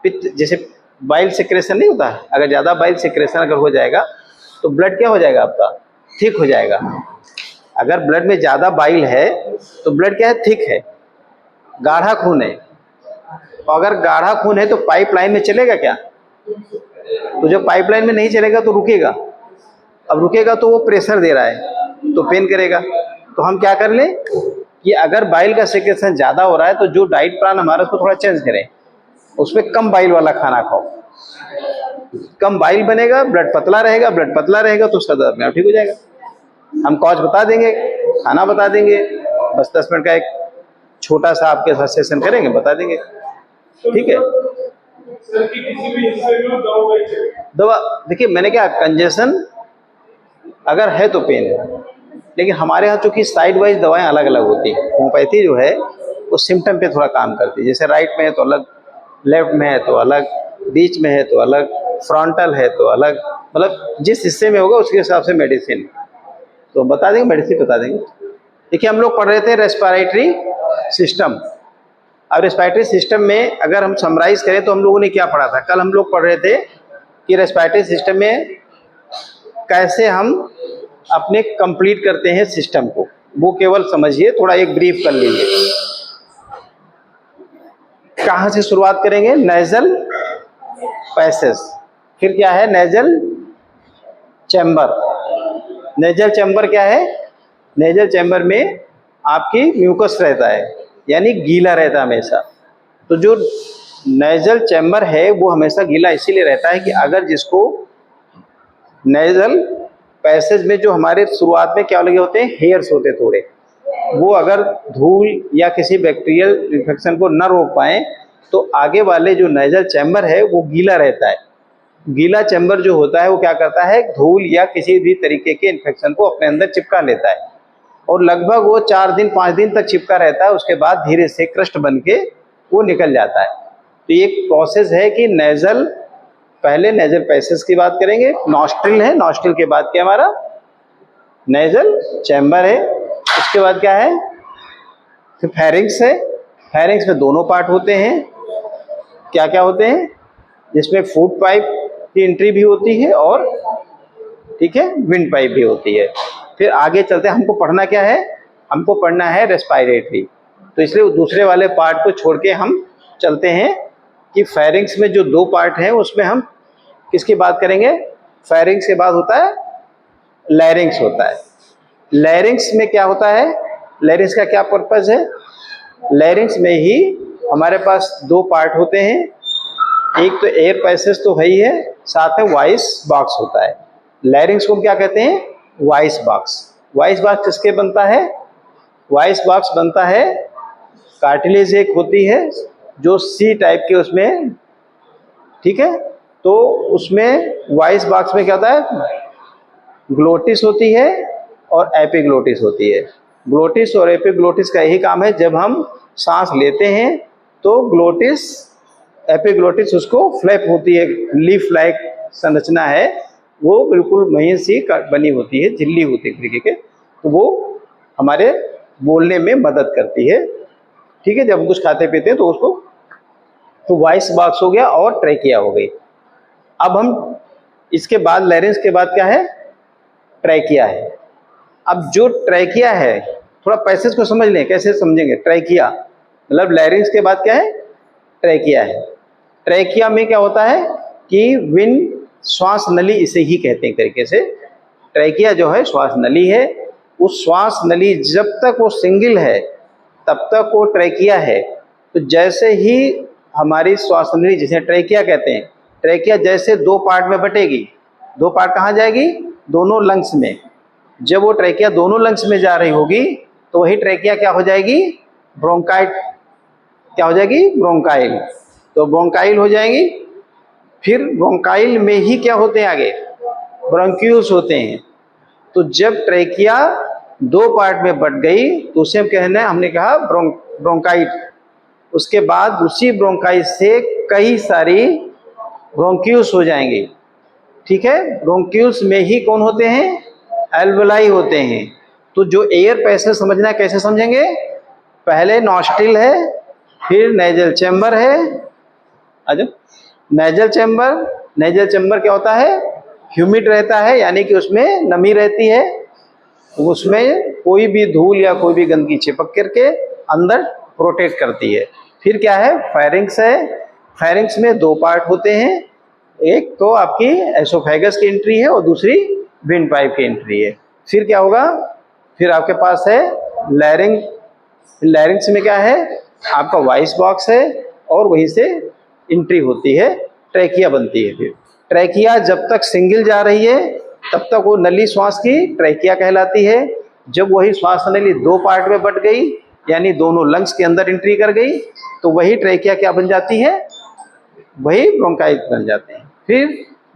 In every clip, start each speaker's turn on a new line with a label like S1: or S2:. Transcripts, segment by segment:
S1: पित्त, जैसे bile secretion नहीं होता, अगर ज़्यादा बाइल सिक्रेशन अगर हो जाएगा तो ब्लड क्या हो जाएगा आपका, थिक हो जाएगा। अगर ब्लड में ज़्यादा बाइल है तो ब्लड क्या है, थिक है, गाढ़ा खून है। और अगर गाढ़ा खून है तो पाइपलाइन में चलेगा क्या, तो जब पाइपलाइन में नहीं चलेगा तो रुकेगा। अब रुकेगा तो वो प्रेशर दे रहा है तो पेन करेगा। तो हम क्या कर लें कि अगर बाइल का सिक्रेशन ज़्यादा हो रहा है तो जो डाइट प्लान हमारा उसको थोड़ा चेंज करें, उसमें कम बाइल वाला खाना खाओ। कम बाइल बनेगा, ब्लड पतला रहेगा, ब्लड पतला रहेगा तो उसका दर्द अपने आप ठीक हो जाएगा। हम कॉज बता देंगे, खाना बता देंगे, बस 10 मिनट का एक छोटा सा आपके साथ सेशन करेंगे, बता देंगे, ठीक है। दवा देखिए, मैंने क्या, कंजेशन अगर है तो पेन है, लेकिन हमारे यहाँ चूंकि साइड वाइज दवाएं अलग अलग होती हैं। होम्योपैथी जो है वो सिम्टम पे थोड़ा काम करती है, जैसे राइट में है तो अलग, लेफ्ट में है तो अलग, बीच में है तो अलग, फ्रंटल है तो अलग, मतलब जिस हिस्से में होगा उसके हिसाब से मेडिसिन तो बता देंगे, मेडिसिन बता देंगे। देखिए, हम लोग पढ़ रहे थे रेस्पिरेटरी सिस्टम। अब रेस्पिरेटरी सिस्टम में अगर हम समराइज करें तो हम लोगों ने क्या पढ़ा था, कल हम लोग पढ़ रहे थे कि रेस्पिरेटरी सिस्टम में कैसे हम अपने कंप्लीट करते हैं सिस्टम को, वो केवल समझिए, थोड़ा एक ब्रीफ कर लीजिए। कहाँ से शुरुआत करेंगे, नेजल पैसेज, फिर क्या है नेजल चैम्बर। नेजल चैम्बर क्या है, नेजल चैम्बर में आपकी म्यूकस रहता है, यानी गीला रहता है हमेशा। तो जो नेजल चैम्बर है वो हमेशा गीला इसीलिए रहता है कि अगर जिसको नेजल पैसेज में जो हमारे शुरुआत में क्या लगे होते हैं, हेयर्स होते हैं थोड़े, वो अगर धूल या किसी बैक्टीरियल इन्फेक्शन को न रोक पाए तो आगे वाले जो नेजल चैम्बर है वो गीला रहता है। गीला चैम्बर जो होता है वो क्या करता है, धूल या किसी भी तरीके के इन्फेक्शन को अपने अंदर चिपका लेता है और लगभग वो 4 दिन 5 दिन तक चिपका रहता है। उसके बाद धीरे से क्रस्ट बन के वो निकल जाता है। तो ये प्रोसेस है कि नेजल, पहले नेजल पैसेज की बात करेंगे, नॉस्ट्रिल है, नॉस्ट्रिल के बाद क्या हमारा नेजल चैम्बर है, उसके बाद क्या है, फिर फेरिंग्स है। फेरिंग्स में दोनों पार्ट होते हैं, क्या क्या होते हैं, जिसमें फूड पाइप की एंट्री भी होती है और ठीक है विंड पाइप भी होती है। फिर आगे चलते हैं, हमको पढ़ना क्या है, हमको पढ़ना है रेस्पिरेटरी। तो इसलिए दूसरे वाले पार्ट को छोड़ के हम चलते हैं कि फेरिंग्स में जो 2 पार्ट हैं उसमें हम किसकी बात करेंगे। फेरिंग्स के बाद होता है लैरिंग्स होता है। लैरिंग्स में क्या होता है, लैरिंग्स का क्या पर्पज है, लैरिंग्स में ही हमारे पास 2 पार्ट होते हैं, एक तो एयर पैसेज तो है ही है, साथ में वॉइस बॉक्स होता है। लैरिंग्स को हम क्या कहते हैं, वॉइस बॉक्स। वॉइस बॉक्स किसके बनता है, वॉइस बॉक्स बनता है, कार्टिलेज एक होती है जो सी टाइप के उसमें, ठीक है। तो उसमें वॉइस बॉक्स में क्या होता है, ग्लोटिस होती है और एपिग्लोटिस होती है। ग्लोटिस और एपिग्लोटिस का यही काम है, जब हम सांस लेते हैं तो ग्लोटिस एपिग्लोटिस उसको फ्लैप होती है, लीफ लाइक संरचना है, वो बिल्कुल महीन सी बनी होती है, झिल्ली होती है तरीके के, तो वो हमारे बोलने में मदद करती है, ठीक है, जब हम कुछ खाते पीते हैं तो उसको। तो वॉइस बॉक्स हो गया और ट्रैकिया हो गई। अब हम इसके बाद लैरिंग्स के बाद क्या है, ट्रैकिया है। अब जो ट्रैकिया है, थोड़ा पैसेज को समझ लें, कैसे समझेंगे। ट्रैकिया मतलब लैरिंग्स के बाद क्या है, ट्रैकिया है। ट्रैकिया में क्या होता है कि विंड, श्वास नली इसे ही कहते हैं एक तरीके से। ट्रैकिया जो है श्वास नली है, उस श्वास नली जब तक वो सिंगल है तब तक वो ट्रैकिया है। तो जैसे ही हमारी श्वास नली, जिसे ट्रैकिया कहते हैं, ट्रैकिया जैसे 2 पार्ट में बटेगी, 2 पार्ट कहाँ जाएगी, दोनों लंग्स में। जब वो ट्रैकिया दोनों लंग्स में जा रही होगी तो वही ट्रैकिया क्या हो जाएगी, ब्रोंकाइट, क्या हो जाएगी, ब्रोंकाइल। तो ब्रोंकाइल हो जाएगी। फिर ब्रोंकाइल में ही क्या होते हैं आगे, ब्रोंक्यूल्स होते हैं। तो जब ट्रैकिया 2 पार्ट में बट गई तो उसे हम कहना है, हमने कहा ब्रोंकाइट। उसके बाद उसी ब्रोंकाइट से कई सारी ब्रोंक्यूल्स हो जाएंगी, ठीक है। ब्रोंक्यूल्स में ही कौन होते हैं, एल्वेलाई होते हैं। तो जो एयर पैसेज समझना है, कैसे समझेंगे, पहले नॉस्ट्रिल है, फिर नेजल चैम्बर है, अच्छा, नेजल चैम्बर क्या होता है? ह्यूमिड रहता है, यानी कि उसमें नमी रहती है, उसमें कोई भी धूल या कोई भी गंदगी चिपक करके अंदर प्रोटेक्ट करती है। फिर क्या है? फेरिंक्स है। फेरिंक्स में दो पार्ट होते हैं, एक तो आपकी एसोफेगस की एंट्री है और दूसरी विंड पाइप की एंट्री है। फिर क्या होगा? फिर आपके पास है लैरिंग। लैरिंग्स में क्या है? आपका वॉइस बॉक्स है और वहीं से एंट्री होती है, ट्रैकिया बनती है। फिर ट्रैकिया जब तक सिंगल जा रही है तब तक वो नली श्वास की ट्रैकिया कहलाती है। जब वही श्वास नली दो पार्ट में बट गई, यानी दोनों लंग्स के अंदर एंट्री कर गई, तो वही ट्रैकिया क्या बन जाती है? वही ब्रोंकाइस बन जाते हैं। फिर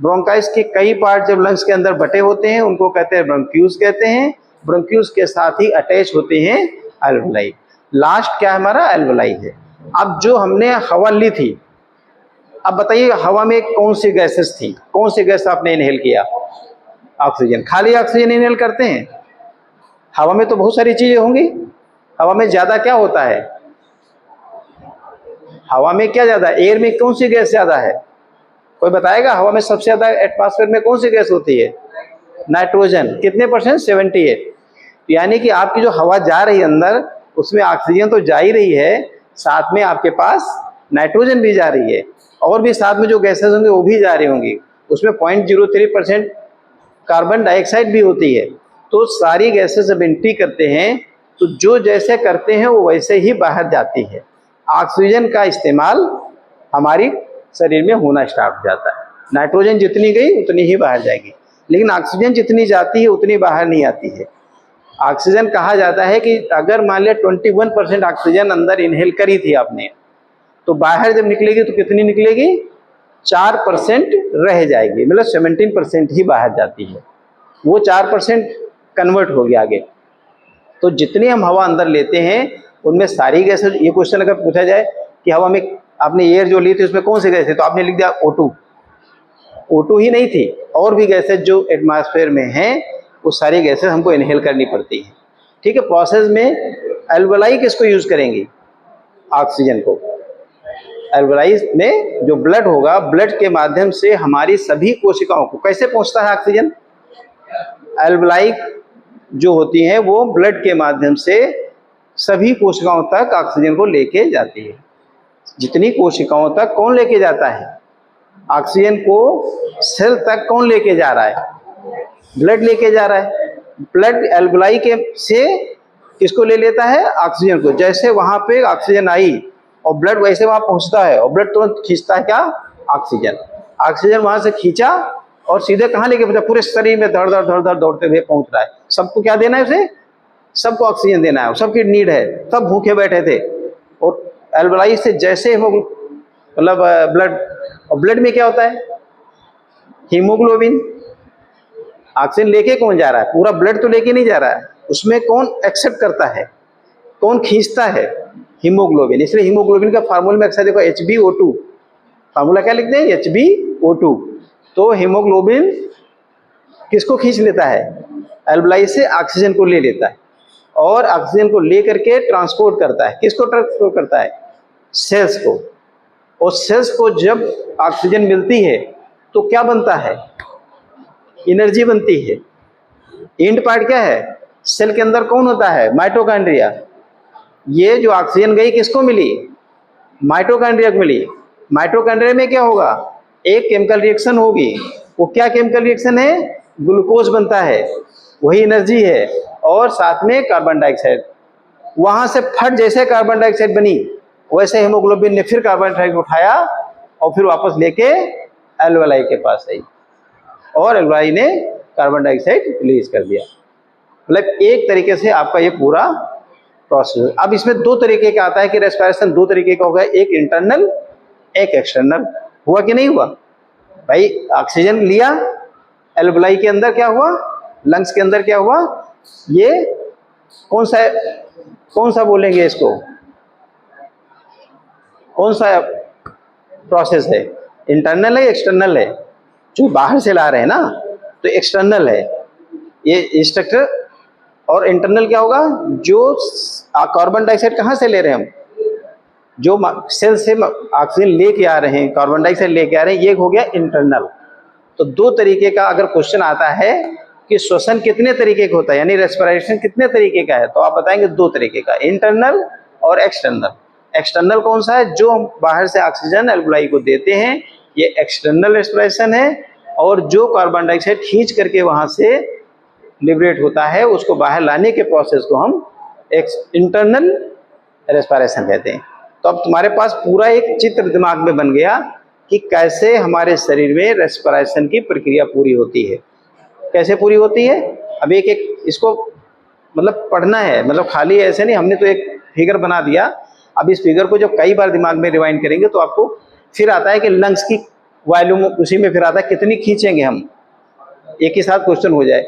S1: ब्रोंकाइस के कई पार्ट जब लंग्स के अंदर बटे होते हैं उनको कहते हैं ब्रोंक्यूल्स कहते हैं। ब्रोंक्यूल्स के साथ ही अटैच होते हैं एल्वोलाई। लास्ट क्या हमारा? एल्वोलाई है। अब जो हमने हवा ली थी, अब बताइए हवा में कौन सी गैसेस थी? कौन सी गैस आपने इनहेल किया? ऑक्सीजन। खाली ऑक्सीजन इनहेल करते हैं? हवा में तो बहुत सारी चीजें होंगी। हवा में ज्यादा क्या होता है? हवा में क्या ज्यादा? एयर में कौन सी गैस ज्यादा है? कोई बताएगा? हवा में सबसे ज्यादा एटमॉस्फेयर में कौन सी गैस होती है? नाइट्रोजन। कितने %? 78। यानी कि आपकी जो हवा जा रही है अंदर, उसमें ऑक्सीजन तो जा ही रही है, साथ में आपके पास नाइट्रोजन भी जा रही है, और भी साथ में जो गैसेस होंगे वो भी जा रही होंगी। उसमें 0.03% कार्बन डाइऑक्साइड भी होती है। तो सारी गैसेस जब एंट्री करते हैं तो जो जैसे करते हैं वो वैसे ही बाहर जाती है। ऑक्सीजन का इस्तेमाल हमारी शरीर में होना स्टार्ट हो जाता है। नाइट्रोजन जितनी गई उतनी ही बाहर जाएगी, लेकिन ऑक्सीजन जितनी जाती है उतनी बाहर नहीं आती है। ऑक्सीजन कहा जाता है कि अगर मान लिया 21% ऑक्सीजन अंदर इनहेल करी थी आपने, तो बाहर जब निकलेगी तो कितनी निकलेगी? 4% रह जाएगी, मतलब 17% ही बाहर जाती है। वो 4% कन्वर्ट हो गया आगे। तो जितनी हम हवा अंदर लेते हैं उनमें सारी गैसेज, ये क्वेश्चन अगर पूछा जाए कि हवा में आपने एयर जो ली थी उसमें कौन सी गैस थी, तो आपने लिख दिया O2। O2 ही नहीं थी, और भी गैसेज जो एटमॉस्फेयर में हैं वो सारी गैसेज हमको इनहेल करनी पड़ती है। ठीक है। प्रोसेस में एल्वोलाई किसको यूज करेंगे? ऑक्सीजन को। एल्वोलाई में जो ब्लड होगा, ब्लड के माध्यम से हमारी सभी कोशिकाओं को कैसे पहुंचता है ऑक्सीजन? एल्वोलाई जो होती है वो ब्लड के माध्यम से सभी कोशिकाओं तक ऑक्सीजन को लेके जाती है। जितनी कोशिकाओं तक कौन लेके जाता है ऑक्सीजन को? सेल तक कौन लेके जा रहा है? ब्लड लेके जा रहा है। ब्लड एल्वोलाई के से किसको ले लेता है? ऑक्सीजन को। जैसे वहां पे ऑक्सीजन आई और ब्लड वैसे वहां पहुंचता है, और ब्लड तुरंत खींचता है क्या? ऑक्सीजन। ऑक्सीजन वहां से खींचा और सीधे कहाँ लेके पहुंचा? पूरे शरीर में धड़ धड़ धड़ धड़ दौड़ते हुए पहुंच रहा है। सबको क्या देना है उसे? सबको ऑक्सीजन देना है, सबकी नीड है, सब भूखे बैठे थे। और एल्वोलाई से जैसे मतलब ब्लड, और ब्लड में क्या होता है? हीमोग्लोबिन। ऑक्सीजन लेके कौन जा रहा है? पूरा ब्लड तो लेके नहीं जा रहा है, उसमें कौन एक्सेप्ट करता है, कौन खींचता है? हीमोग्लोबिन। इसलिए हीमोग्लोबिन का फार्मूला में अक्सर देखो HbO2, फार्मूला क्या लिखते हैं? HbO2। तो हीमोग्लोबिन किसको खींच लेता है? एल्वोलाई से ऑक्सीजन को ले लेता है, और ऑक्सीजन को लेकर के ट्रांसपोर्ट करता है। किसको ट्रांसपोर्ट करता है? सेल्स को। और सेल्स को जब ऑक्सीजन मिलती है तो क्या बनता है? एनर्जी बनती है। एंड पार्ट क्या है? सेल के अंदर कौन होता है? माइटोकॉन्ड्रिया। ये जो ऑक्सीजन गई किसको मिली? माइटोकॉन्ड्रिया को मिली। माइटोकॉन्ड्रिया में क्या होगा? एक केमिकल रिएक्शन होगी। वो क्या केमिकल रिएक्शन है? ग्लूकोज बनता है, वही एनर्जी है, और साथ में कार्बन डाइऑक्साइड। वहां से फट जैसे कार्बन डाइऑक्साइड बनी, वैसे हीमोग्लोबिन ने फिर कार्बन डाइऑक्साइड उठाया और फिर वापस लेके एल्वोलाई के पास आई, और एल्वोलाई ने कार्बन डाइऑक्साइड रिलीज कर दिया। मतलब एक तरीके से आपका ये पूरा प्रोसेस। अब इसमें दो तरीके का आता है कि रेस्पिरेशन दो तरीके का होगा, एक इंटरनल एक एक्सटर्नल। हुआ कि नहीं हुआ भाई? ऑक्सीजन लिया, एल्वोलाई के अंदर क्या हुआ? लंग्स के अंदर क्या हुआ? ये कौन सा बोलेंगे इसको? कौन सा प्रोसेस है? इंटरनल है एक्सटर्नल है? जो बाहर से ला रहे हैं ना, तो एक्सटर्नल है ये स्ट्रक्चर। और इंटरनल क्या होगा? जो कार्बन डाइऑक्साइड कहाँ से ले रहे हैं हम? जो सेल से ऑक्सीजन लेके आ रहे हैं, कार्बन डाइऑक्साइड लेके आ रहे हैं, ये हो गया इंटरनल। तो दो तरीके का अगर क्वेश्चन आता है कि श्वसन कितने तरीके का होता है, यानी रेस्पिरेशन कितने तरीके का है, तो आप बताएंगे दो तरीके का, इंटरनल और एक्सटर्नल। एक्सटर्नल कौन सा है? जो हम बाहर से ऑक्सीजन एल्वेलाई को देते हैं, ये एक्सटर्नल रेस्पिरेशन है। और जो कार्बन डाइऑक्साइड खींच करके वहां से लिबरेट होता है, उसको बाहर लाने के प्रोसेस को हम इंटरनल रेस्पिरेशन कहते हैं। तो अब तुम्हारे पास पूरा एक चित्र दिमाग में बन गया कि कैसे हमारे शरीर में रेस्पिरेशन की प्रक्रिया पूरी होती है। कैसे पूरी होती है? अब एक एक इसको मतलब पढ़ना है, मतलब खाली ऐसे नहीं, हमने तो एक फिगर बना दिया। अब इस फिगर को जब कई बार दिमाग में रिवाइंड करेंगे तो आपको फिर आता है कि लंग्स की वॉल्यूम, उसी में फिर आता है कितनी खींचेंगे हम। एक ही साथ क्वेश्चन हो जाए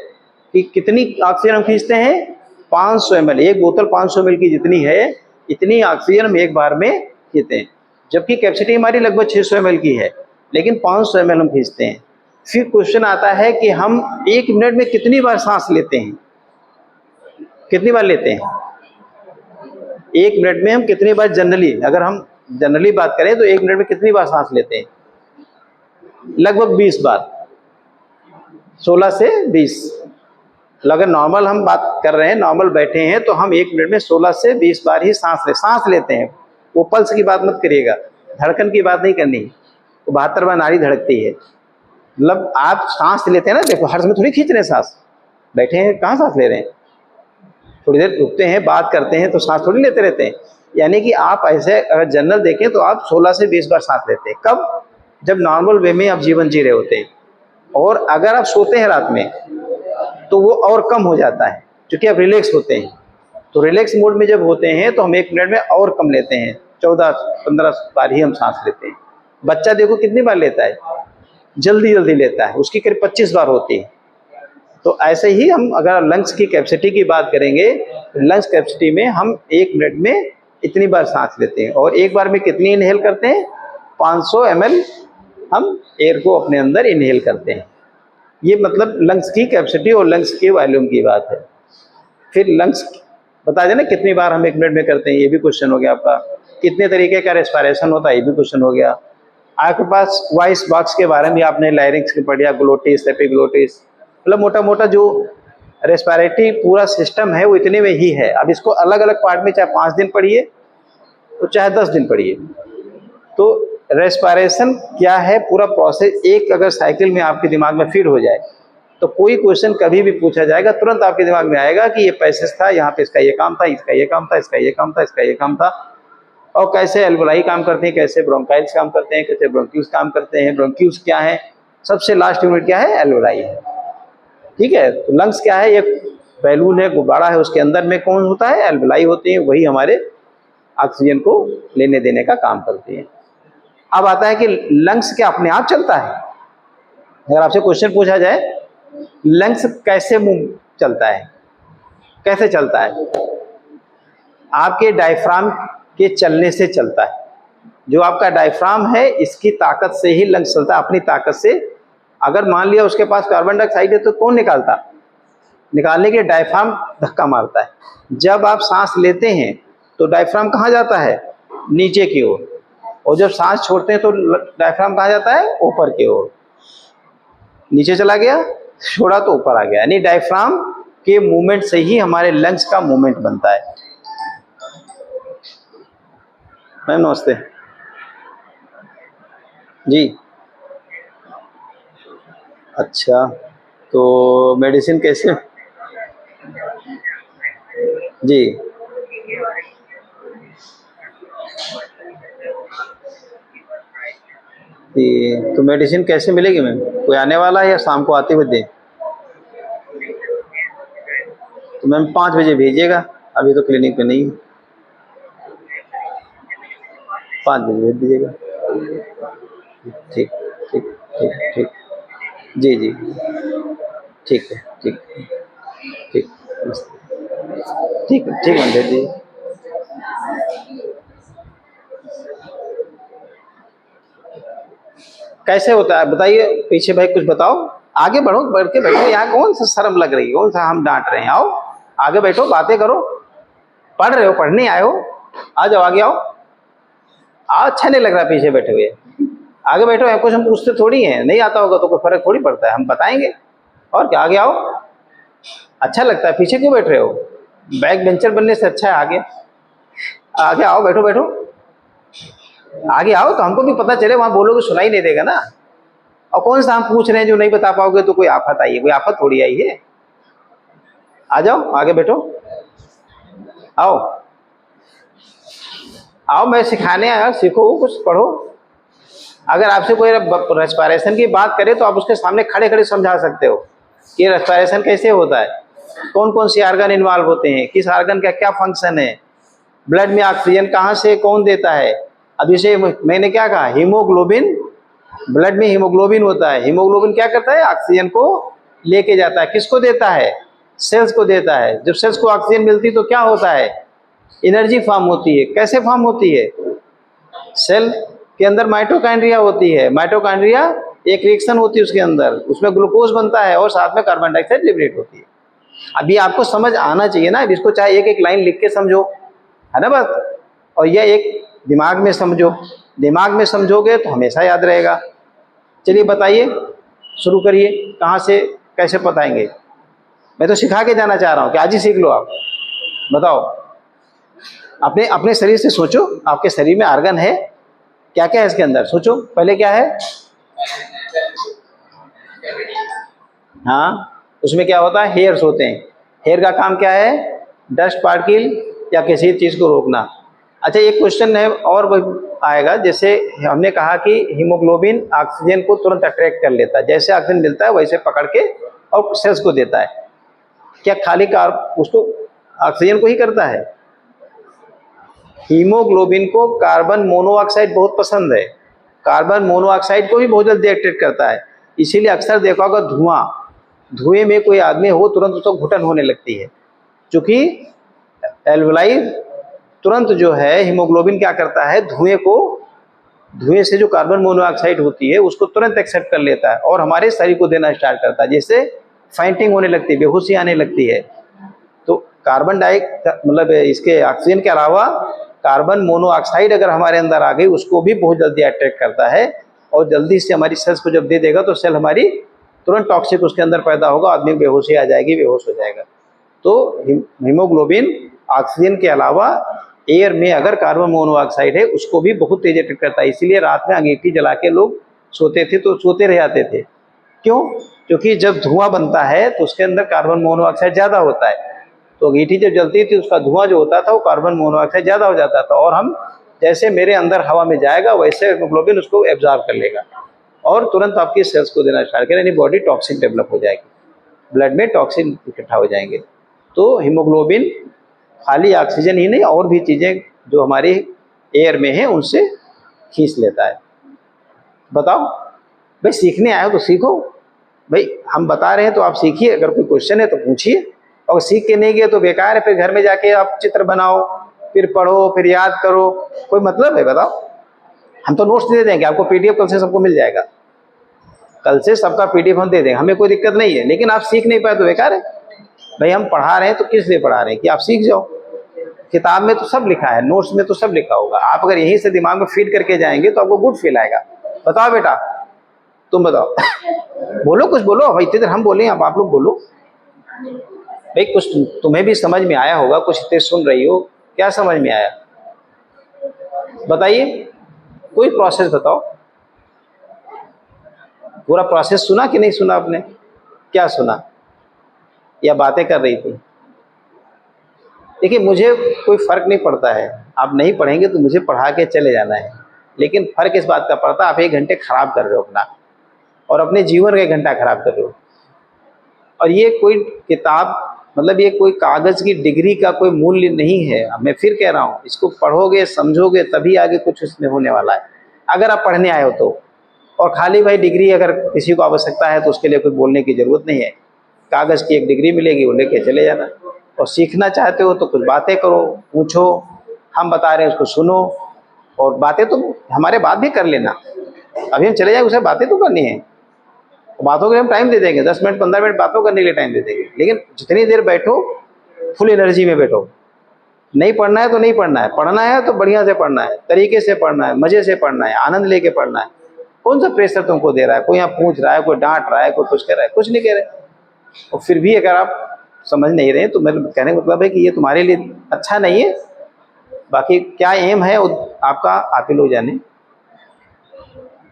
S1: कि कितनी ऑक्सीजन हम खींचते हैं, 500 ml, एक बोतल 500 ml की जितनी है, इतनी ऑक्सीजन हम एक बार में खींचते हैं। जबकि कैपेसिटी हमारी लगभग 600 ml की है, लेकिन 500 ml हम खींचते हैं। फिर क्वेश्चन आता है कि हम 1 मिनट में कितनी बार सांस लेते हैं, कितनी बार लेते हैं 1 मिनट में हम कितनी बार, जनरली अगर हम जनरली बात करें तो 1 मिनट में कितनी बार सांस लेते हैं? लगभग 20 बार, 16 से 20। अगर नॉर्मल हम बात कर रहे हैं, नॉर्मल बैठे हैं, तो हम 1 मिनट में 16 से 20 बार ही सांस लेते हैं। वो पल्स की बात मत करिएगा, धड़कन की बात नहीं करनी। तो 72 बार नाड़ी धड़कती है। मतलब आप सांस लेते हैं ना, देखो हर समय थोड़ी खींच रहे हैं सांस, बैठे हैं कहाँ सांस ले रहे हैं, थोड़ी देर रुकते हैं, बात करते हैं, तो सांस थोड़ी लेते रहते हैं। यानी कि आप ऐसे अगर जनरल देखें तो आप 16 से 20 बार सांस लेते हैं। कब? जब नॉर्मल वे में आप जीवन जी रहे होते हैं। और अगर आप सोते हैं रात में तो वो और कम हो जाता है, क्योंकि आप रिलैक्स होते हैं। तो रिलैक्स मोड में जब होते हैं तो हम 1 मिनट में और कम लेते हैं, 14-15 बार ही हम सांस लेते हैं। बच्चा देखो कितनी बार लेता है, जल्दी जल्दी लेता है, उसकी करीब 25 बार होती है। तो ऐसे ही हम अगर लंग्स की कैपेसिटी की बात करेंगे, लंग्स कैपेसिटी में हम 1 मिनट में इतनी बार सांस लेते हैं। और एक बार में कितनी इनहेल करते हैं? 500 ml हम एयर को अपने अंदर इनहेल करते हैं। ये मतलब लंग्स की कैपेसिटी और लंग्स के वॉल्यूम की बात है। फिर लंग्स बता देना कितनी बार हम 1 मिनट में करते हैं, ये भी क्वेश्चन हो गया आपका। कितने तरीके का रेस्पिरेशन होता है, ये भी क्वेश्चन हो गया आपके पास। वॉइस बॉक्स के बारे में आपने लायरिंक्स की पढ़िया, ग्लोटिस, एपिग्लोटिस, मतलब मोटा मोटा जो रेस्पिरेटरी पूरा सिस्टम है वो इतने में ही है। अब इसको अलग अलग पार्ट में चाहे 5 दिन पढ़िए तो चाहे 10 दिन पढ़िए। तो रेस्पिरेशन क्या है, पूरा प्रोसेस एक अगर साइकिल में आपके दिमाग में फिट हो जाए तो कोई क्वेश्चन कभी भी पूछा जाएगा, तुरंत आपके दिमाग में आएगा कि ये पैसेज था, यहाँ पे इसका ये काम था, इसका ये काम था, इसका ये काम था, इसका ये काम था। और कैसे एल्वेलाई काम करते हैं, कैसे ब्रोंकाइल्स काम करते हैं, कैसे ब्रोंक्यूल्स काम करते हैं, ब्रोंक्यूल्स क्या है, सबसे लास्ट यूनिट क्या है, एल्वेलाई है। ठीक है। तो लंग्स क्या है, एक बैलून है, गुब्बारा है, उसके अंदर में कौन होता है, एल्वेलाई होती है, वही हमारे ऑक्सीजन को लेने देने का काम करती है। अब आता है कि लंग्स क्या अपने आप चलता है? अगर आपसे क्वेश्चन पूछा जाए लंग्स कैसे मूव चलता है, कैसे चलता है? आपके डायफ्राम के चलने से चलता है। जो आपका डायफ्राम है इसकी ताकत से ही लंग्स चलता है, अपनी ताकत से। अगर मान लिया उसके पास कार्बन डाइऑक्साइड है तो कौन निकालता? निकालने के लिए डायफ्राम धक्का मारता है। जब आप सांस लेते हैं तो डायफ्राम कहाँ जाता है, नीचे की ओर, और जब सांस छोड़ते हैं तो डायफ्राम कहाँ जाता है, ऊपर की ओर। नीचे चला गया, छोड़ा तो ऊपर आ गया। यानी डायफ्राम के मूवमेंट से ही हमारे लंग्स का मूवमेंट बनता है। मैम नमस्ते जी। अच्छा, तो मेडिसिन कैसे जी? तो मेडिसिन कैसे मिलेगी मैम? कोई आने वाला है या शाम को आते हुए दे? तो मैम 5 बजे भेजिएगा, अभी तो क्लिनिक पे नहीं है। 5 बजे भेज दीजिएगा। ठीक ठीक ठीक ठीक। जी जी ठीक है, ठीक ठीक, ठीक है, ठीक है, भेज दीजिए। कैसे होता है बताइए, पीछे भाई कुछ बताओ, आगे बढ़ो, बढ़ के बैठो। यहाँ कौन सा शर्म लग रही है, कौन सा हम डांट रहे हैं? आओ आगे बैठो, बातें करो, पढ़ रहे हो, पढ़ने आए हो, आ जाओ, आगे आओ। अच्छा नहीं लग रहा पीछे बैठे हुए, आगे बैठो। कुछ हम पूछते थोड़ी हैं, नहीं आता होगा तो कोई फर्क थोड़ी पड़ता है, हम बताएंगे। और क्या, आगे आओ। अच्छा लगता है, पीछे क्यों बैठ रहे हो? बैक बेंचर बनने से अच्छा है आगे। आगे आओ, बैठो बैठो, आगे आओ तो हमको भी पता चले। वहां बोलोगे सुनाई नहीं देगा ना। और कौन सा हम पूछ रहे हैं जो नहीं बता पाओगे तो कोई आफत आई है? कोई आफत थोड़ी आई है। आ जाओ, आगे बैठो, आओ आओ, मैं सिखाने आया, सीखो कुछ, पढ़ो। अगर आपसे कोई रेस्पिरेशन की बात करे तो आप उसके सामने खड़े खड़े समझा सकते हो कि रेस्पिरेशन कैसे होता है, कौन कौन सी आर्गन इन्वॉल्व होते हैं, किस आर्गन का क्या फंक्शन है, ब्लड में ऑक्सीजन कहाँ से कौन देता है। अब जैसे मैंने क्या कहा, हीमोग्लोबिन, ब्लड में हीमोग्लोबिन होता है। हीमोग्लोबिन क्या करता है? ऑक्सीजन को लेके जाता है। किसको देता है? सेल्स को देता है। जब सेल्स को ऑक्सीजन मिलती है तो क्या होता है? एनर्जी फॉर्म होती है। कैसे फॉर्म होती है? सेल के अंदर माइटोकांड्रिया होती है। माइटोकांड्रिया एक रिएक्शन होती है उसके अंदर, उसमें ग्लूकोज बनता है और साथ में कार्बन डाइऑक्साइड लिबरेट होती है। अभी आपको समझ आना चाहिए ना, इसको चाहे एक एक लाइन लिख के समझो, है ना बात। और यह एक दिमाग में समझो, दिमाग में समझोगे तो हमेशा याद रहेगा। चलिए बताइए, शुरू करिए, कहाँ से कैसे बताएंगे? मैं तो सिखा के जाना चाह रहा हूँ कि आज ही सीख लो आप। बताओ, अपने अपने शरीर से सोचो, आपके शरीर में आर्गन है, क्या क्या है इसके अंदर, सोचो पहले क्या है। हाँ, उसमें क्या होता है? हेयर्स होते हैं। हेयर का काम क्या है? डस्ट पार्टिकल या किसी चीज़ को रोकना। अच्छा, एक क्वेश्चन है और आएगा, जैसे हमने कहा कि हीमोग्लोबिन ऑक्सीजन को तुरंत अट्रैक्ट कर लेता है, जैसे ऑक्सीजन मिलता है वैसे पकड़ के और सेल्स को देता है। क्या खाली उसको ऑक्सीजन को ही करता है? हीमोग्लोबिन को कार्बन मोनोऑक्साइड बहुत पसंद है, कार्बन मोनोऑक्साइड को भी बहुत जल्दी अट्रैक्ट करता है। इसीलिए अक्सर देखा होगा धुएं में कोई आदमी हो तुरंत उसको घुटन होने लगती है, क्योंकि एल्वलाई तुरंत जो है हीमोग्लोबिन क्या करता है, धुएं से जो कार्बन मोनोऑक्साइड होती है उसको तुरंत एक्सेप्ट कर लेता है और हमारे शरीर को देना स्टार्ट करता है, जिससे फाइंटिंग होने लगती है, बेहोशी आने लगती है। तो कार्बन मतलब इसके ऑक्सीजन के अलावा कार्बन मोनोऑक्साइड अगर हमारे अंदर आ गई उसको भी बहुत जल्दी अट्रैक्ट करता है और जल्दी से हमारी सेल्स को जब दे देगा तो सेल हमारी तुरंत टॉक्सिक उसके अंदर पैदा होगा, आदमी बेहोशी आ जाएगी, बेहोश हो जाएगा। तो हीमोग्लोबिन ऑक्सीजन के अलावा एयर में अगर कार्बन मोनोऑक्साइड है उसको भी बहुत तेज अट्रैक्ट करता है। इसीलिए रात में अंगीठी जला के लोग सोते थे तो सोते रह जाते थे। क्यों? क्योंकि जब धुआं बनता है तो उसके अंदर कार्बन मोनोऑक्साइड ज़्यादा होता है, तो अंगीठी जब जलती थी उसका धुआं जो होता था वो कार्बन मोनोऑक्साइड ज़्यादा हो जाता था, और हम जैसे मेरे अंदर हवा में जाएगा वैसे हीमोग्लोबिन उसको एब्जॉर्ब कर लेगा और तुरंत आपकी सेल्स को देना स्टार्ट करें, यानी बॉडी टॉक्सिन डेवलप हो जाएगी, ब्लड में टॉक्सिन इकट्ठा हो जाएंगे। तो हीमोग्लोबिन खाली ऑक्सीजन ही नहीं और भी चीज़ें जो हमारी एयर में है उनसे खींच लेता है। बताओ भाई, सीखने आए हो तो सीखो भाई, हम बता रहे हैं तो आप सीखिए, अगर कोई क्वेश्चन है तो पूछिए, और सीख के नहीं गए तो बेकार है, फिर घर में जाके आप चित्र बनाओ, फिर पढ़ो, फिर याद करो, कोई मतलब है? बताओ। हम तो नोट्स दे देंगे आपको, पीडीएफ कल से सबको मिल जाएगा, कल से सबका पीडीएफ हम दे देंगे, हमें कोई दिक्कत नहीं है, लेकिन आप सीख नहीं पाए तो बेकार है भाई। हम पढ़ा रहे हैं तो किस लिए पढ़ा रहे हैं? कि आप सीख जाओ। किताब में तो सब लिखा है, नोट्स में तो सब लिखा होगा, आप अगर यहीं से दिमाग में फीड करके जाएंगे तो आपको गुड फील आएगा। बताओ बेटा, तुम बताओ बोलो, कुछ बोलो भाई, इतनी देर हम बोले, अब आप लोग बोलो भाई, कुछ तुम्हें भी समझ में आया होगा, कुछ इतने सुन रही हो, क्या समझ में आया बताइए, कोई प्रोसेस बताओ। पूरा प्रोसेस सुना कि नहीं सुना आपने? क्या सुना या बातें कर रही थी? देखिए, मुझे कोई फर्क नहीं पड़ता है, आप नहीं पढ़ेंगे तो मुझे पढ़ा के चले जाना है, लेकिन फर्क इस बात का पड़ता है आप 1 घंटे खराब कर रहे हो अपना, और अपने जीवन का 1 घंटा खराब कर रहे हो। और ये कोई किताब, मतलब ये कोई कागज़ की डिग्री का कोई मूल्य नहीं है। मैं फिर कह रहा हूँ, इसको पढ़ोगे समझोगे तभी आगे कुछ इसमें होने वाला है, अगर आप पढ़ने आए हो तो। और खाली भाई डिग्री अगर किसी को आवश्यकता है तो उसके लिए कोई बोलने की ज़रूरत नहीं है, कागज़ की एक डिग्री मिलेगी, वो लेके चले जाना। और सीखना चाहते हो तो कुछ बातें करो, पूछो, हम बता रहे हैं उसको सुनो, और बातें तो हमारे बात भी कर लेना। अभी हम चले जाए, उसे बातें तो करनी है, बातों के लिए हम टाइम दे देंगे, 10 मिनट 15 मिनट बातों करने के लिए टाइम दे देंगे, लेकिन जितनी देर बैठो फुल एनर्जी में बैठो, नहीं पढ़ना है तो नहीं पढ़ना है, पढ़ना है तो बढ़िया से पढ़ना है, तरीके से पढ़ना है, मजे से पढ़ना है, आनंद लेके पढ़ना है। कौन सा प्रेशर तुमको दे रहा है? कोई यहाँ पूछ रहा है, कोई डांट रहा है, कोई कुछ कह रहा है? कुछ नहीं कह रहे। और फिर भी अगर आप समझ नहीं रहे तो मेरे कहने का मतलब है कि ये तुम्हारे लिए अच्छा नहीं है। बाकी क्या एम है आपका, आप ही लोग जाने।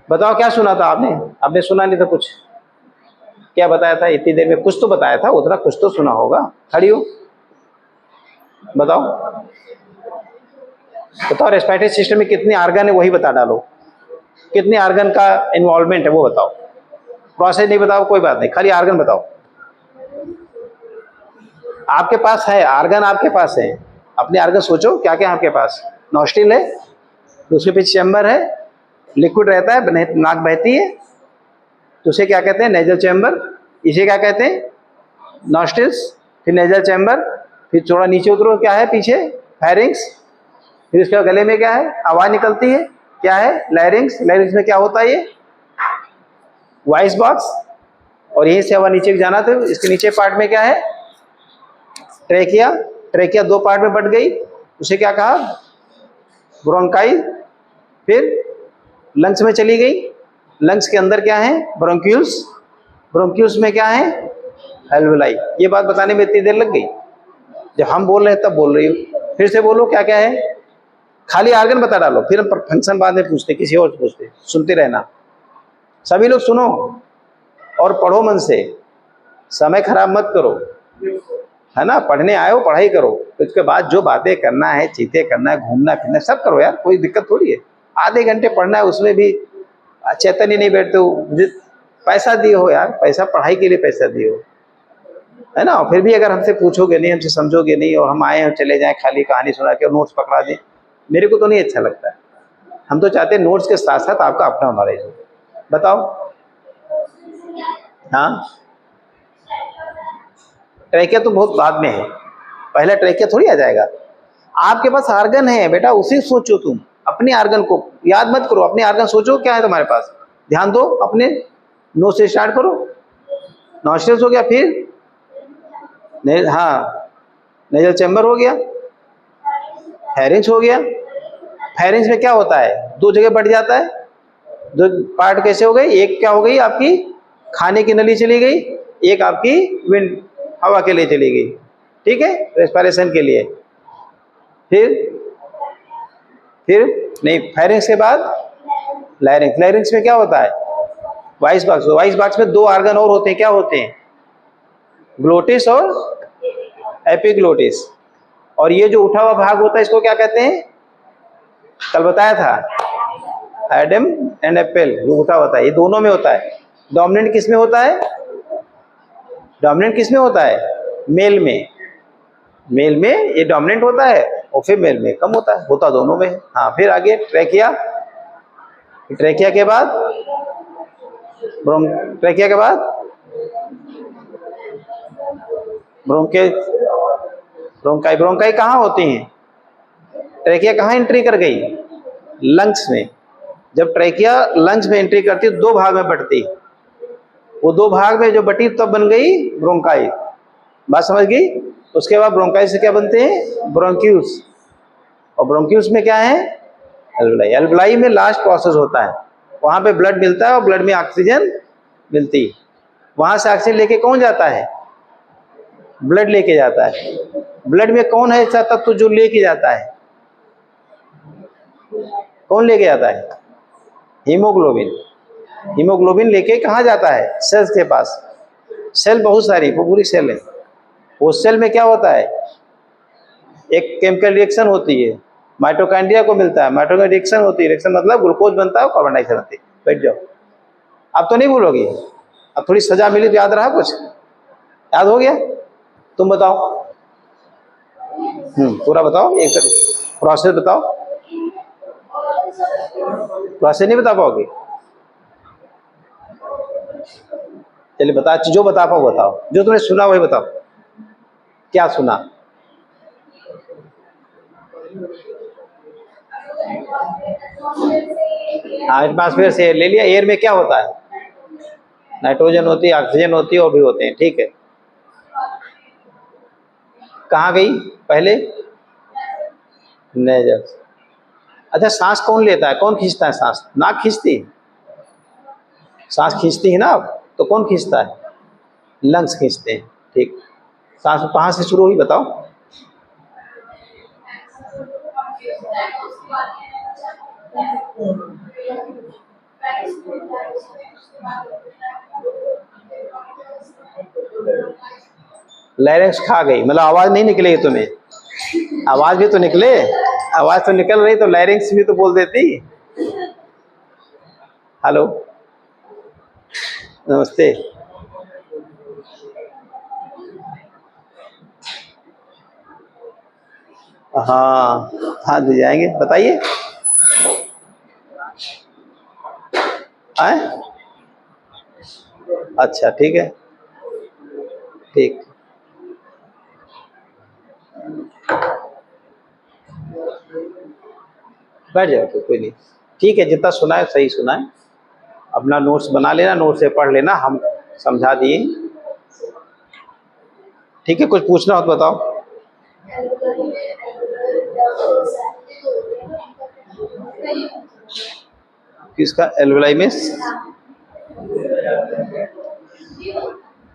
S1: बताओ क्या सुना था आपने? आपने सुना नहीं था कुछ? क्या बताया था इतनी देर में? कुछ तो बताया था, उतना कुछ तो सुना होगा। खड़ी हो, बताओ बताओ। रेस्पिरेटरी सिस्टम में कितने आर्गन है वही बता डालो। कितने आर्गन का इन्वॉल्वमेंट है वो बताओ। प्रोसेस नहीं बताओ कोई बात नहीं, खाली आर्गन बताओ। आपके पास है आर्गन, आपके पास है, अपने आर्गन सोचो क्या क्या आपके पास। नॉस्ट्रिल है, दूसरे पीछे चैम्बर है, लिक्विड रहता है, नाक बहती है, तो उसे क्या कहते हैं? Nasal chamber. इसे क्या कहते हैं? नॉस्ट्रिल्स, फिर नेजल चैम्बर, फिर थोड़ा नीचे उतरो, क्या है पीछे? फेरिंग्स। फिर इसके गले में क्या है? आवाज निकलती है, क्या है? लैरिंग्स। लैरिंग्स में क्या होता है? ये वॉइस बॉक्स। और यहीं से हवा नीचे जाना था, इसके नीचे पार्ट में क्या है? ट्रेकिया। ट्रेकिया दो पार्ट में बट गई, उसे क्या कहा? ब्रोंकाई। फिर लंग्स में चली गई, लंग्स के अंदर क्या है? ब्रोंक्यूल्स। ब्रोंक्यूल्स में क्या है? एल्वेलाई। ये बात बताने में इतनी देर लग गई? जब हम बोल रहे हैं तब बोल रही हो। फिर से बोलो क्या क्या है? खाली आर्गन बता डालो, फिर हम फंक्शन बाद में पूछते, किसी और पूछते। सुनते रहना, सभी लोग सुनो और पढ़ो मन से, समय खराब मत करो, है ना? पढ़ने आए हो, पढ़ाई करो, उसके बाद जो बातें करना है, चीतें करना है, घूमना फिरना सब करो यार, कोई दिक्कत थोड़ी है। आधे घंटे पढ़ना है, उसमें भी चैतन्य नहीं बैठते हो। पैसा दिए हो यार, पैसा पढ़ाई के लिए पैसा दिए हो, है ना? फिर भी अगर हमसे पूछोगे नहीं, हमसे समझोगे नहीं, और हम आए और चले जाएं खाली कहानी सुना के और नोट्स पकड़ा दें, मेरे को तो नहीं अच्छा लगता है। हम तो चाहते हैं नोट्स के साथ साथ आपका अपना नॉलेज हो। बताओ। हाँ, ट्रैकिया तो बहुत बाद में है, पहला ट्रैकिया थोड़ी आ जाएगा। आपके पास आर्गन है बेटा, उसे सोचो तुम। अपने आर्गन को याद मत करो, अपने आर्गन सोचो क्या है तुम्हारे पास, ध्यान दो अपने। नोज से स्टार्ट करो। नॉस्ट्रिल्स हो गया, फिर हाँ नेजल चैम्बर हो गया, फेरिंग्स हो गया। फेरिंग्स में क्या होता है? दो जगह बढ़ जाता है। दो पार्ट कैसे हो गई? एक क्या हो गई आपकी? खाने की नली चली गई, एक आपकी विंड हवा के लिए चली गई, ठीक है, रेस्पिरेशन के लिए। फिर नहीं, फेरिंग्स के बाद लैरिंग्स। लैरिंग्स में क्या होता है? Voice box. वॉइस बॉक्स में दो आर्गन और होते हैं, क्या होते हैं? ग्लोटिस और एपिग्लोटिस। और ये जो उठा हुआ भाग होता है इसको क्या कहते हैं? कल बताया था, एडम एंड एप्पल, जो उठा होता है, ये दोनों में होता है। डोमिनेंट किस में होता है? डोमिनेंट किस में होता है? मेल में। मेल में ये डोमिनेंट होता है और फीमेल में कम होता है, होता दोनों में है। हाँ, फिर आगे ट्रैकिया। ट्रैकिया के बाद ट्रैकिया के बाद ब्रोंके ब्रोंकाई। ब्रोंकाई कहाँ होती हैं? ट्रैकिया कहाँ एंट्री कर गई? लंग्स में। जब ट्रैकिया लंग्स में एंट्री करती है दो भाग में बटती, वो दो भाग में जो बटी तब बन गई ब्रोंकाई। बात समझ गई? उसके बाद ब्रोंकाई से क्या बनते हैं? ब्रोंक्यूल्स। और ब्रोंक्यूल्स में क्या है? एल्वेलाई। एल्वेलाई में लास्ट प्रोसेस होता है, वहां पे ब्लड मिलता है और ब्लड में ऑक्सीजन मिलती है। वहां से ऑक्सीजन लेके कौन जाता है? ब्लड लेके जाता है। ब्लड में कौन है ऐसा तत्व जो लेके जाता है? कौन लेके जाता है? हीमोग्लोबिन। हीमोग्लोबिन लेके कहाँ जाता है? सेल्स के पास। सेल बहुत सारी, वो पूरी सेल है। वो सेल में क्या होता है? एक केमिकल रिएक्शन होती है, माइटोकॉन्ड्रिया को मिलता है, माइटोकॉन्ड्रिया रिएक्शन होती है। रिएक्शन मतलब ग्लूकोज बनता है और कार्बन डाइऑक्साइड बनती है। बैठ जाओ, अब तो नहीं भूलोगी। अब थोड़ी सजा मिली तो याद रहा कुछ? याद हो गया? तुम बताओ। पूरा बताओ, एक प्रोसेस बताओ। प्रोसेस नहीं बता पाओगे? चलिए बता, जो बता पाओ बताओ, जो तुमने सुना वही बताओ। क्या सुना? हाँ, एटमॉस्फेयर से एयर ले लिया। एयर में क्या होता है? नाइट्रोजन होती है, ऑक्सीजन होती है और भी होते हैं, ठीक है। कहाँ गई पहले? नेजल। अच्छा, सांस कौन लेता है, कौन खींचता है सांस? नाक खींचती है? सांस खींचती है ना आप, तो कौन खींचता है? लंग्स खींचते हैं। ठीक, सांस कहाँ से शुरू हुई बताओ? लैरिंक्स खा गई, मतलब आवाज नहीं निकलेगी तुम्हें? आवाज भी तो निकले, आवाज तो निकल रही तो लैरिंक्स भी तो बोल देती। हेलो, नमस्ते। हाँ हाँ, दे जाएंगे, बताइए। आए? अच्छा ठीक है, ठीक। बैठ जाओ, तो कोई नहीं। ठीक है, जितना सुना है सही सुना है। अपना नोट्स बना लेना, नोट से पढ़ लेना, हम समझा दिए। ठीक है, कुछ पूछना हो तो बताओ। किसका? एल्वेलाई में?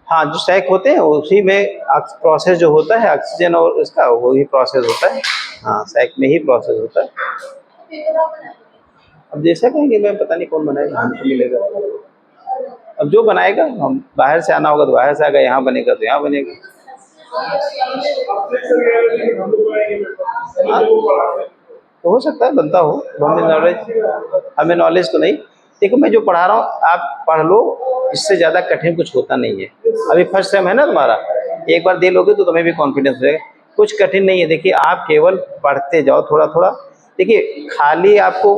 S1: हाँ, जो सैक होते हैं उसी में प्रोसेस जो होता है ऑक्सीजन और इसका, वही प्रोसेस होता है। हाँ, सैक में ही प्रोसेस होता है। अब जैसा कहेंगे, मैं पता नहीं कौन बनाएगा, हमको मिलेगा। अब जो बनाएगा, हम बाहर से आना होगा तो बाहर से आएगा, यहाँ बनेगा तो यहाँ बनेगा। हाँ, तो हो सकता है बनता हो, हमें नॉलेज तो नहीं। देखो, मैं जो पढ़ा रहा हूँ आप पढ़ लो, इससे ज़्यादा कठिन कुछ होता नहीं है। अभी फर्स्ट सेम है ना तुम्हारा, एक बार दे लोगे तो तुम्हें भी कॉन्फिडेंस रहेगा। कुछ कठिन नहीं है। देखिए, आप केवल पढ़ते जाओ थोड़ा थोड़ा। देखिए, खाली आपको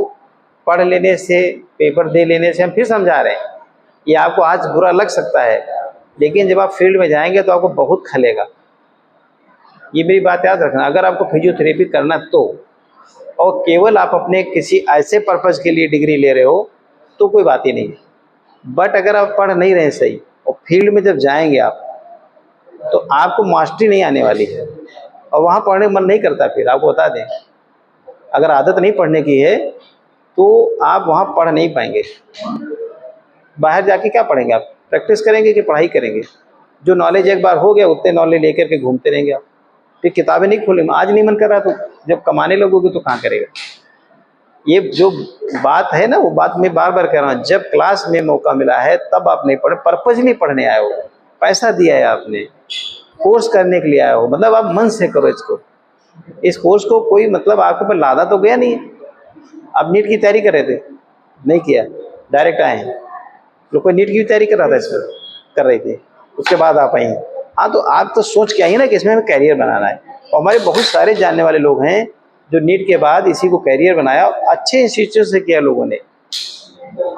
S1: पढ़ लेने से, पेपर दे लेने से हम फिर समझा रहे हैं, ये आपको आज बुरा लग सकता है, लेकिन जब आप फील्ड में जाएंगे तो आपको बहुत खलेगा। ये मेरी बात याद रखना। अगर आपको फिजियोथेरेपी करना तो, और केवल आप अपने किसी ऐसे पर्पज़ के लिए डिग्री ले रहे हो तो कोई बात ही नहीं है। बट अगर आप पढ़ नहीं रहे सही और फील्ड में जब जाएंगे आप, तो आपको मास्टरी नहीं आने वाली है और वहाँ पढ़ने का मन नहीं करता। फिर आपको बता दें, अगर आदत नहीं पढ़ने की है तो आप वहाँ पढ़ नहीं पाएंगे। बाहर जाके क्या पढ़ेंगे आप? प्रैक्टिस करेंगे कि पढ़ाई करेंगे? जो नॉलेज एक बार हो गया, उतने नॉलेज लेकर के घूमते रहेंगे आप। फिर किताबें नहीं खोलेंगे। आज नहीं मन कर रहा तो जब कमाने लगोगे तो कहाँ करेगा? ये जो बात है ना, वो बात मैं बार बार कह रहा हूँ। जब क्लास में मौका मिला है तब आप नहीं पढ़े, पर्पजली पढ़ने आए हो, पैसा दिया है आपने, कोर्स करने के लिए आए हो, मतलब आप मन से करो इसको। इस कोर्स को कोई मतलब आपके ऊपर लादा तो गया नहीं है। आप नीट की तैयारी कर रहे थे, नहीं किया, डायरेक्ट आए हैं। लोग कोई नीट की तैयारी कर रहा था, इसमें कर रहे थे, उसके बाद आप आई हैं। हाँ, तो आप तो सोच के आइए ना कि इसमें हमें कैरियर बनाना है। और हमारे बहुत सारे जानने वाले लोग हैं जो नीट के बाद इसी को कैरियर बनाया, अच्छे इंस्टीट्यूट से किया लोगों ने,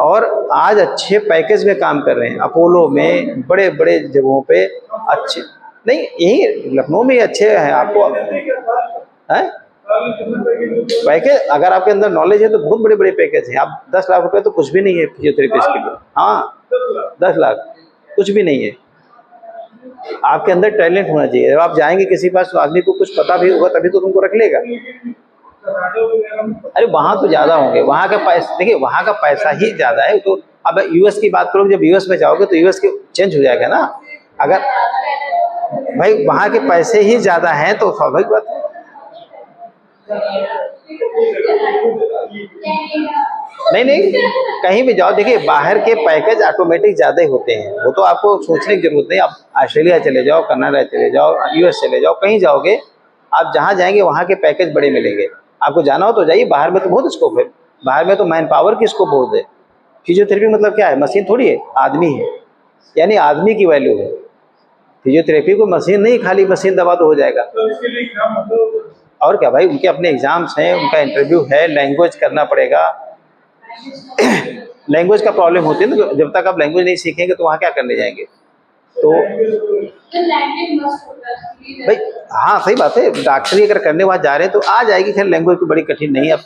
S1: और आज अच्छे पैकेज में काम कर रहे हैं। अपोलो में, बड़े बड़े जगहों पे अच्छे, नहीं यही लखनऊ में ही अच्छे हैं। आपको है पैकेज, अगर आपके अंदर नॉलेज है तो बहुत बड़े बड़े पैकेज हैं। आप 10 लाख रुपए तो कुछ भी नहीं है फिजियोथेरेपिस्ट के लिए। हाँ, 10 लाख कुछ भी नहीं है। आपके अंदर टैलेंट होना चाहिए। जब आप जाएंगे किसी पास तो आदमी को कुछ पता भी होगा तभी तो तुमको रख लेगा। अरे वहाँ तो ज़्यादा होंगे, वहाँ का पैसा, देखिए वहाँ का पैसा ही ज़्यादा है। तो अब यूएस की बात करो, जब यूएस में जाओगे तो यूएस के चेंज हो जाएगा ना। अगर भाई वहाँ के पैसे ही ज़्यादा हैं तो स्वाभाविक बात है। नहीं नहीं, कहीं भी जाओ, देखिए बाहर के पैकेज ऑटोमेटिक ज़्यादा ही होते हैं। वो तो आपको सोचने की जरूरत नहीं। आप ऑस्ट्रेलिया चले जाओ, कनाडा चले जाओ, यूएस चले जाओ, कहीं जाओगे, आप जहाँ जाएंगे वहाँ के पैकेज बड़े मिलेंगे। आपको जाना हो तो जाइए, बाहर में तो बहुत स्कोप है। बाहर में तो मैन पावर की स्कोप बहुत है। फिजियोथेरेपी मतलब क्या है? मशीन थोड़ी है, आदमी है, यानी आदमी की वैल्यू है। फिजियोथेरेपी को मशीन नहीं, खाली मशीन दबा तो हो जाएगा। और क्या भाई, उनके अपने एग्जाम्स हैं, उनका इंटरव्यू है, लैंग्वेज करना पड़ेगा। लैंग्वेज का प्रॉब्लम होती है ना, जब तक आप लैंग्वेज नहीं सीखेंगे तो वहाँ क्या करने जाएंगे? तो भाई हाँ, सही बात है। डॉक्टरी अगर करने वहाँ जा रहे हैं तो आ जाएगी। खैर लैंग्वेज तो बड़ी कठिन नहीं है। अब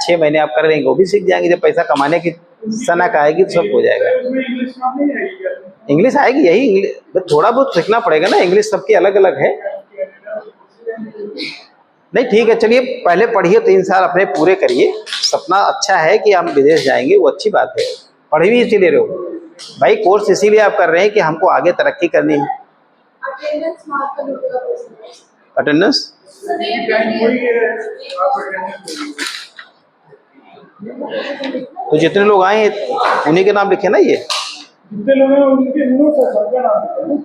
S1: 6 महीने आप कर लेंगे, वो भी सीख जाएंगे। जब पैसा कमाने की सनक आएगी तो सब हो जाएगा। इंग्लिश आएगी, यही थोड़ा बहुत सीखना पड़ेगा ना। इंग्लिश सबकी अलग अलग है। नहीं ठीक है, चलिए पहले पढ़िए, 3 साल अपने पूरे करिए। सपना अच्छा है कि हम विदेश जाएंगे, वो अच्छी बात है। पढ़ भी इसीलिए रहे हो भाई, कोर्स इसीलिए आप कर रहे हैं कि हमको आगे तरक्की करनी है। अटेंडेंस तो जितने लोग आए उन्हीं के नाम लिखे ना, ये
S2: जितने लोग हैं उनके सबका नाम लिखो।